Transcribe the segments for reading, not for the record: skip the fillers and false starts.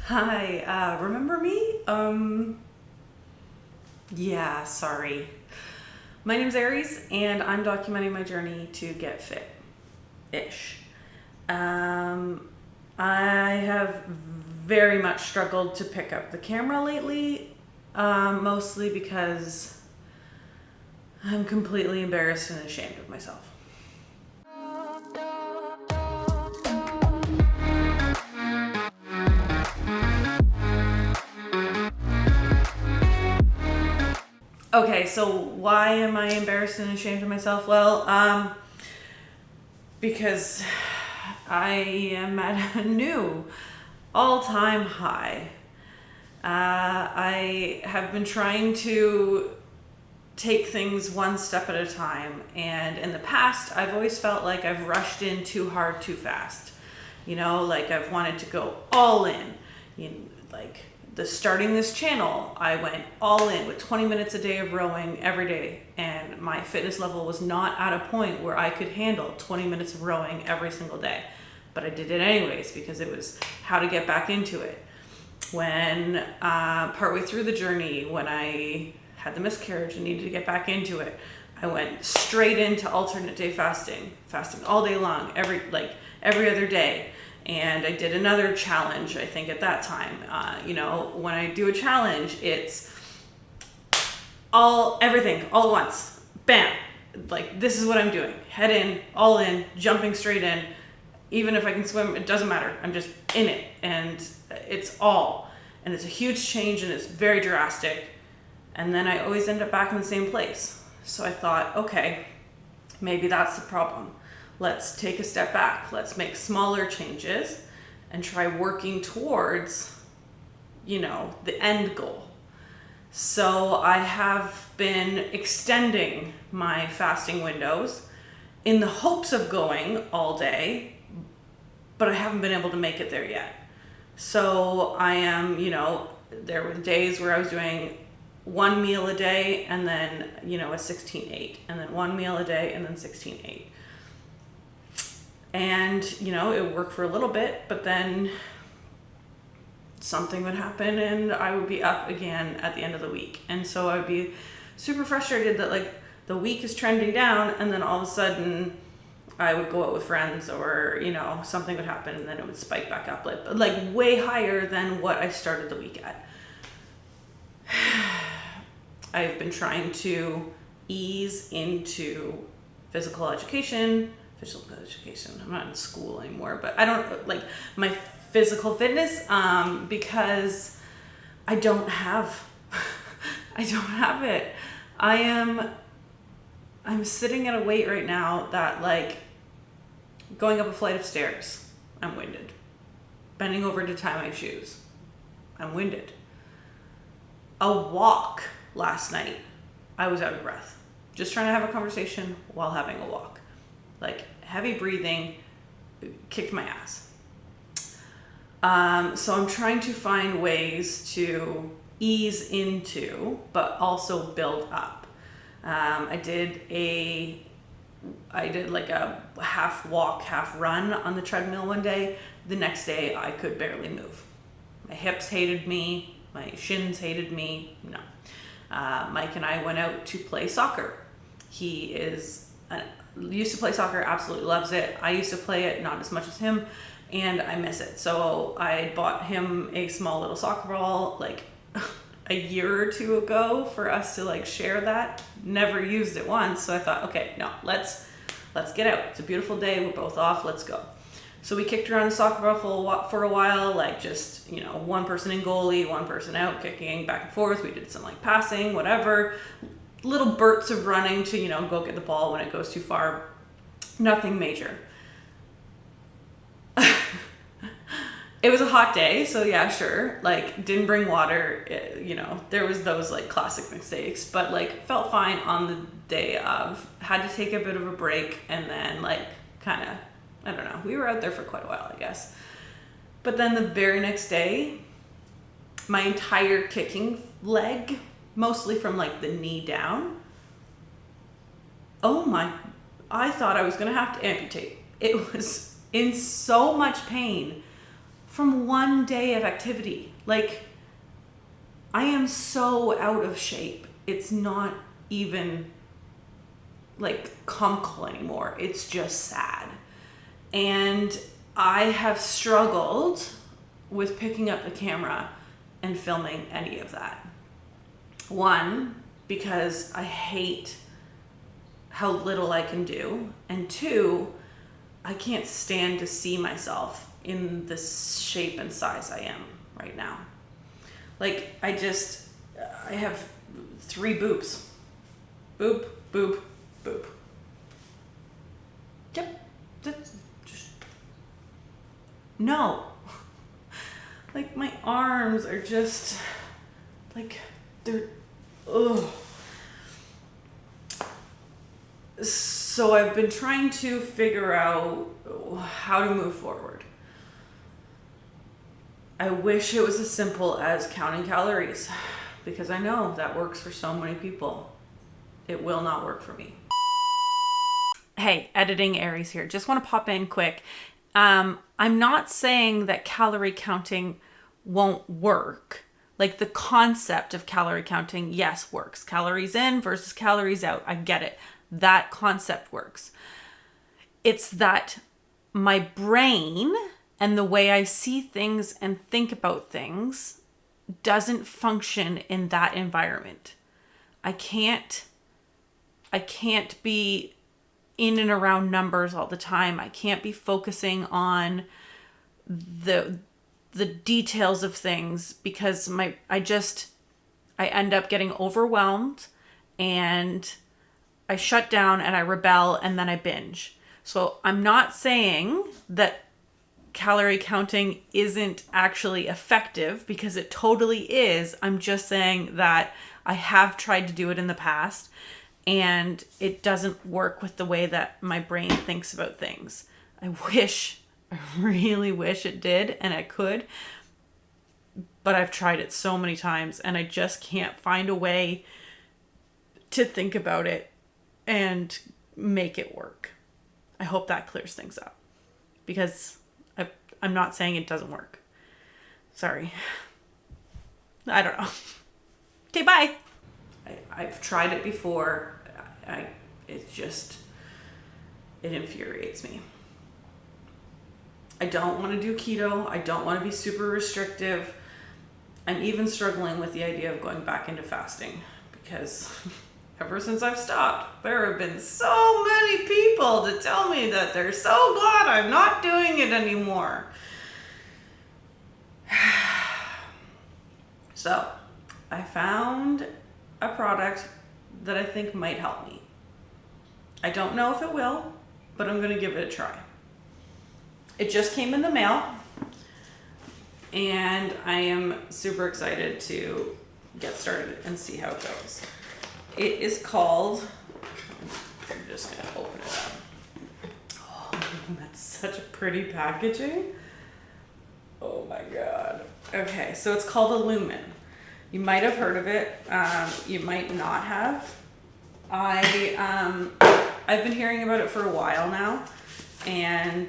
Hi, remember me? Yeah, sorry. My name's Aries, and I'm documenting my journey to get fit-ish. I have very much struggled to pick up the camera lately, mostly because I'm completely embarrassed and ashamed of myself. Okay, so why am I embarrassed and ashamed of myself? Well, because I am at a new all-time high. I have been trying to take things one step at a time, and in the past, I've always felt like I've rushed in too hard, too fast. You know, like I've wanted to go all in. Like starting this channel, I went all in with 20 minutes a day of rowing every day, and my fitness level was not at a point where I could handle 20 minutes of rowing every single day. But I did it anyways because it was how to get back into it. When partway through the journey, when I had the miscarriage and needed to get back into it, I went straight into alternate day fasting all day long, every other day. And I did another challenge, I think, at that time. When I do a challenge, it's everything all at once. Bam! Like, this is what I'm doing. Head in, all in, jumping straight in. Even if I can swim, it doesn't matter. I'm just in it. And it's all. And it's a huge change, and it's very drastic. And then I always end up back in the same place. So I thought, okay, maybe that's the problem. Let's take a step back. Let's make smaller changes and try working towards, the end goal. So I have been extending my fasting windows in the hopes of going all day, but I haven't been able to make it there yet. So I am, there were days where I was doing one meal a day and then, a 16-8, and then one meal a day and then 16-8. And, it worked for a little bit, but then something would happen and I would be up again at the end of the week. And so I would be super frustrated that the week is trending down, and then all of a sudden I would go out with friends, or, something would happen and then it would spike back up like way higher than what I started the week at. I've been trying to ease into physical education. I'm not in school anymore, but I don't like my physical fitness because I don't have it. I'm sitting at a weight right now that going up a flight of stairs, I'm winded. Bending over to tie my shoes, I'm winded. A walk last night, I was out of breath. Just trying to have a conversation while having a walk. Heavy breathing kicked my ass. So I'm trying to find ways to ease into, but also build up. I did a half walk, half run on the treadmill one day. The next day I could barely move. My hips hated me. My shins hated me. No. Mike and I went out to play soccer. He used to play soccer, absolutely loves it. I used to play it, not as much as him, and I miss it. So I bought him a small little soccer ball a year or two ago for us to share that. Never used it once, so I thought, okay, no, let's get out. It's a beautiful day, we're both off, let's go. So we kicked around the soccer ball for a while, one person in goalie, one person out, kicking back and forth. We did some passing, whatever. Little bursts of running to, go get the ball when it goes too far. Nothing major. It was a hot day, so yeah, sure. Didn't bring water, there was those classic mistakes, but felt fine on the day of. Had to take a bit of a break, and then I don't know. We were out there for quite a while, I guess. But then the very next day, my entire kicking leg, mostly from the knee down, I thought I was going to have to amputate. It was in so much pain from one day of activity. Like, I am so out of shape. It's not even like comical anymore. It's just sad. And I have struggled with picking up the camera and filming any of that. One, because I hate how little I can do. And two, I can't stand to see myself in the shape and size I am right now. Like, I have 3 boobs. Boob, boob, boob. Yep. That's just... No. Like, my arms are just... like, they're... ugh. So I've been trying to figure out how to move forward. I wish it was as simple as counting calories, because I know that works for so many people. It will not work for me. Hey, editing Aries here. Just want to pop in quick. I'm not saying that calorie counting won't work. Like, the concept of calorie counting, yes, works. Calories in versus calories out. I get it. That concept works. It's that my brain and the way I see things and think about things doesn't function in that environment. I can't be in and around numbers all the time. I can't be focusing on the details of things, because I end up getting overwhelmed, and I shut down and I rebel, and then I binge. So I'm not saying that calorie counting isn't actually effective, because it totally is. I'm just saying that I have tried to do it in the past, and it doesn't work with the way that my brain thinks about things. I really wish it did, and it could, but I've tried it so many times, and I just can't find a way to think about it and make it work. I hope that clears things up, because I'm not saying it doesn't work. Sorry. I don't know. Okay, bye. I've tried it before. It infuriates me. I don't want to do keto. I don't want to be super restrictive. I'm even struggling with the idea of going back into fasting, because ever since I've stopped, there have been so many people to tell me that they're so glad I'm not doing it anymore. So, I found a product that I think might help me. I don't know if it will, but I'm going to give it a try. It just came in the mail, and I am super excited to get started and see how it goes. It is called, I'm just going to open it up. Oh, that's such a pretty packaging. Oh my God. Okay, so it's called a Lumen. You might have heard of it. You might not have. I've been hearing about it for a while now, and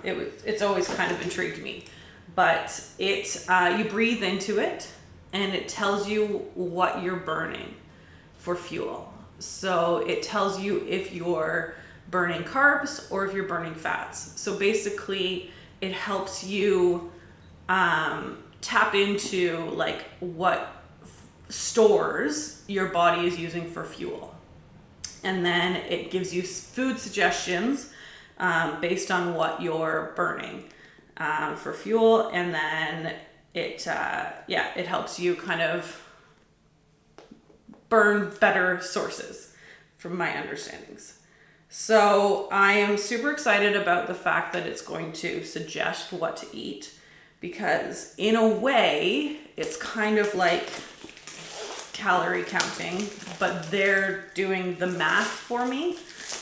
it's always kind of intrigued me. But you breathe into it, and it tells you what you're burning for fuel. So it tells you if you're burning carbs or if you're burning fats. So basically, it helps you tap into like what stores your body is using for fuel. And then it gives you food suggestions based on what you're burning for fuel. And then it helps you kind of burn better sources, from my understandings. So I am super excited about the fact that it's going to suggest what to eat, because in a way it's kind of like calorie counting, but they're doing the math for me,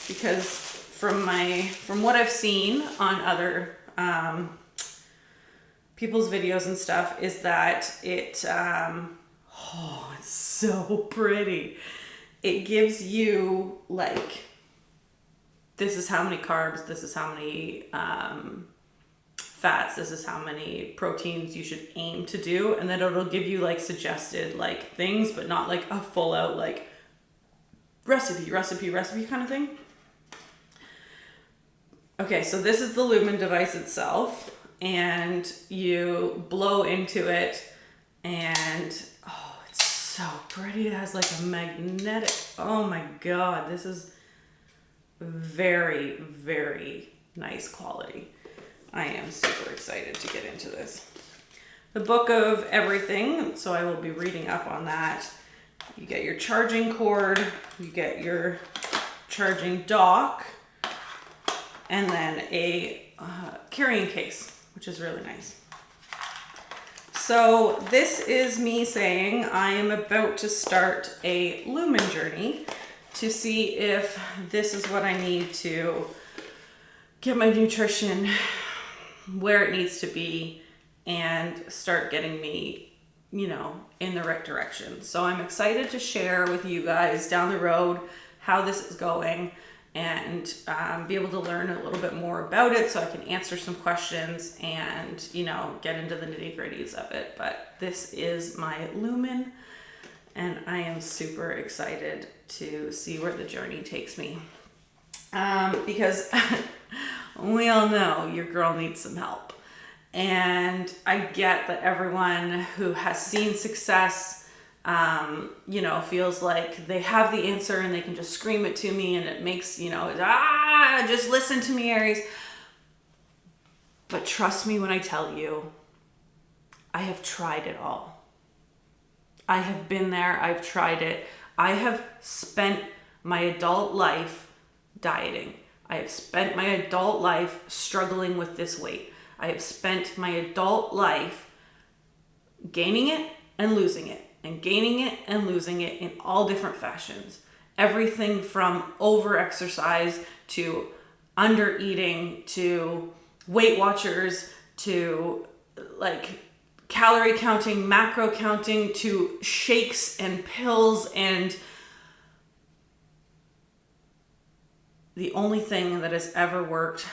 because from what I've seen on other people's videos and stuff, is that it's so pretty. It gives you like, this is how many carbs, this is how many fats, this is how many proteins you should aim to do. And then it'll give you like suggested like things, but not like a full out like recipe kind of thing. Okay, so this is the Lumen device itself, and you blow into it, and oh, it's so pretty. It has like a magnetic, oh my God, this is very, very nice quality. I am super excited to get into this. The book of everything, so I will be reading up on that. You get your charging cord, you get your charging dock, and then a carrying case, which is really nice. So this is me saying I am about to start a Lumen journey to see if this is what I need to get my nutrition where it needs to be and start getting me, you know, in the right direction. So I'm excited to share with you guys down the road how this is going, and be able to learn a little bit more about it so I can answer some questions and, you know, get into the nitty-gritties of it. But this is my Lumen, and I am super excited to see where the journey takes me. Because we all know your girl needs some help. And I get that everyone who has seen success, you know, feels like they have the answer and they can just scream it to me and it makes, you know, just listen to me, Aries. But trust me when I tell you, I have tried it all. I have been there. I've tried it. I have spent my adult life dieting. I have spent my adult life struggling with this weight. I have spent my adult life gaining it and losing it, and gaining it and losing it in all different fashions. Everything from over-exercise to under-eating to Weight Watchers to like calorie counting, macro counting to shakes and pills, and the only thing that has ever worked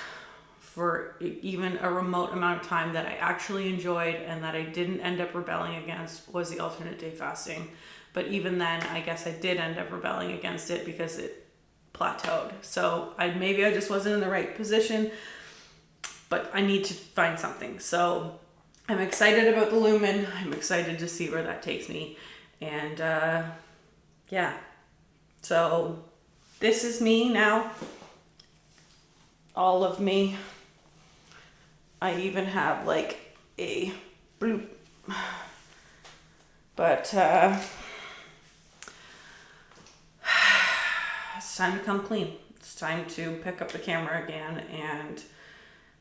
for even a remote amount of time that I actually enjoyed and that I didn't end up rebelling against was the alternate day fasting. But even then, I guess I did end up rebelling against it because it plateaued. So maybe I just wasn't in the right position, but I need to find something. So I'm excited about the Lumen. I'm excited to see where that takes me. And yeah, so this is me now. All of me. I even have like a bloop. But it's time to come clean. It's time to pick up the camera again and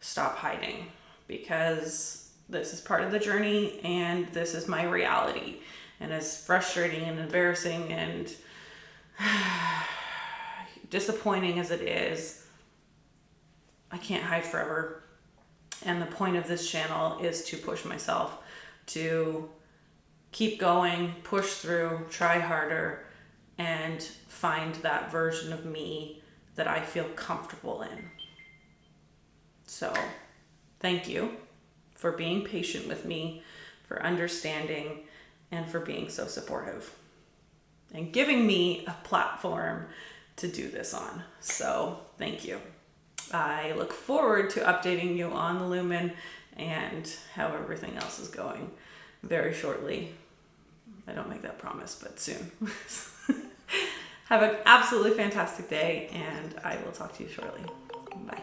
stop hiding, because this is part of the journey and this is my reality. And as frustrating and embarrassing and disappointing as it is, I can't hide forever. And the point of this channel is to push myself to keep going, push through, try harder, and find that version of me that I feel comfortable in. So thank you for being patient with me, for understanding, and for being so supportive and giving me a platform to do this on. So thank you. I look forward to updating you on the Lumen and how everything else is going very shortly. I don't make that promise, but soon. Have an absolutely fantastic day, and I will talk to you shortly. Bye.